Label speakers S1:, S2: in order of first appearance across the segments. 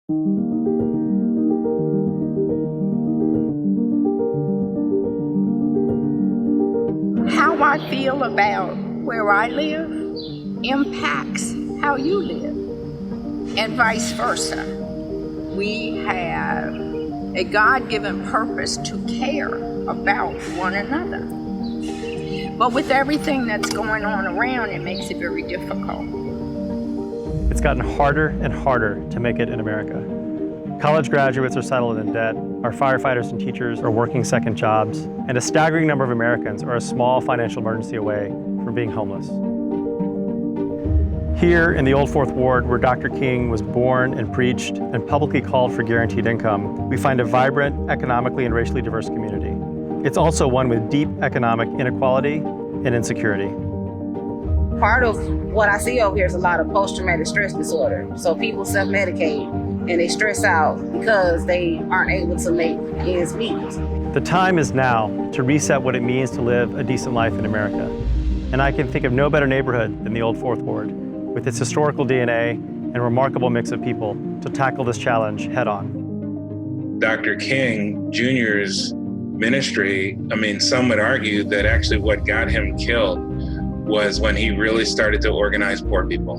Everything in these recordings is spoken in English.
S1: How I feel about where I live impacts how you live, and vice versa. We have a God-given purpose to care about one another. But with everything that's going on around, it makes it very difficult.
S2: It's gotten harder and harder to make it in America. College graduates are settled in debt, our firefighters and teachers are working second jobs, and a staggering number of Americans are a small financial emergency away from being homeless. Here in the Old Fourth Ward, where Dr. King was born and preached and publicly called for guaranteed income, we find a vibrant, economically and racially diverse community. It's also one with deep economic inequality and insecurity.
S3: Part of what I see over here is a lot of post-traumatic stress disorder. So people self-medicate and they stress out because they aren't able to make ends meet.
S2: The time is now to reset what it means to live a decent life in America. And I can think of no better neighborhood than the Old Fourth Ward, with its historical DNA and remarkable mix of people to tackle this challenge head on.
S4: Dr. King Jr.'s ministry, some would argue that actually what got him killed was when he really started to organize poor people.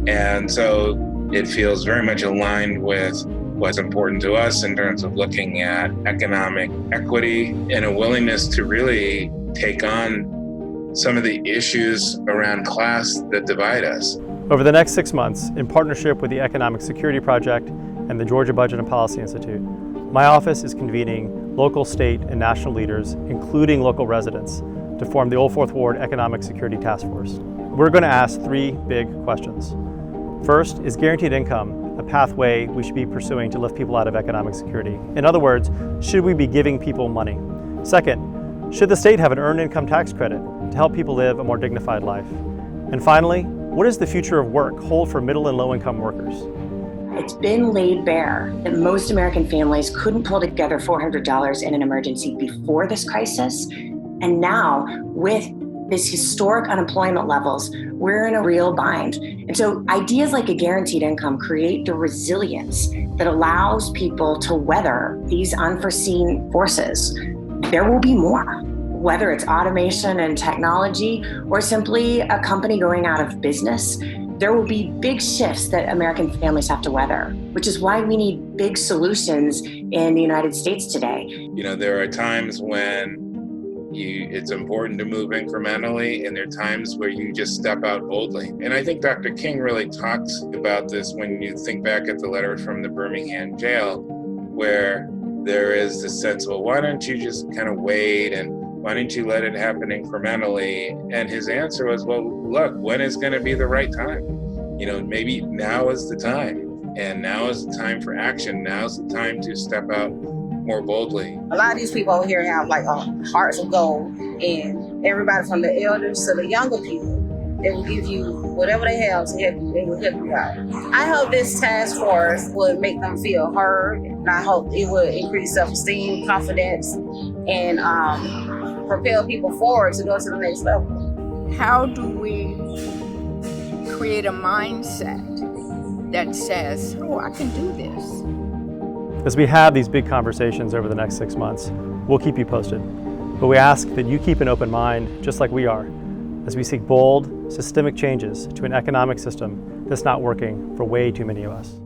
S4: And so it feels very much aligned with what's important to us in terms of looking at economic equity and a willingness to really take on some of the issues around class that divide us.
S2: Over the next 6 months, in partnership with the Economic Security Project and the Georgia Budget and Policy Institute, my office is convening local, state, and national leaders, including local residents, to form the Old Fourth Ward Economic Security Task Force. We're going to ask 3 big questions. First, is guaranteed income a pathway we should be pursuing to lift people out of economic security? In other words, should we be giving people money? Second, should the state have an earned income tax credit to help people live a more dignified life? And finally, what does the future of work hold for middle and low income workers?
S5: It's been laid bare that most American families couldn't pull together $400 in an emergency before this crisis. And now, with this historic unemployment levels, we're in a real bind. And so ideas like a guaranteed income create the resilience that allows people to weather these unforeseen forces. There will be more, whether it's automation and technology or simply a company going out of business. There will be big shifts that American families have to weather, which is why we need big solutions in the United States today.
S4: There are times when it's important to move incrementally, and there are times where you just step out boldly. And I think Dr. King really talks about this when you think back at the letter from the Birmingham jail, where there is this sense, well, why don't you just kind of wait, and why don't you let it happen incrementally? And his answer was, well, look, when is going to be the right time? Maybe now is the time, and now is the time for action. Now's the time to step out more boldly.
S3: A lot of these people over here have hearts of gold, and everybody from the elders to the younger people, they will give you whatever they have to help you. They will help you out. I hope this task force would make them feel heard, and I hope it would increase self-esteem, confidence, and propel people forward to go to the next level.
S1: How do we create a mindset that says, oh, I can do this?
S2: As we have these big conversations over the next 6 months, we'll keep you posted. But we ask that you keep an open mind, just like we are, as we seek bold, systemic changes to an economic system that's not working for way too many of us.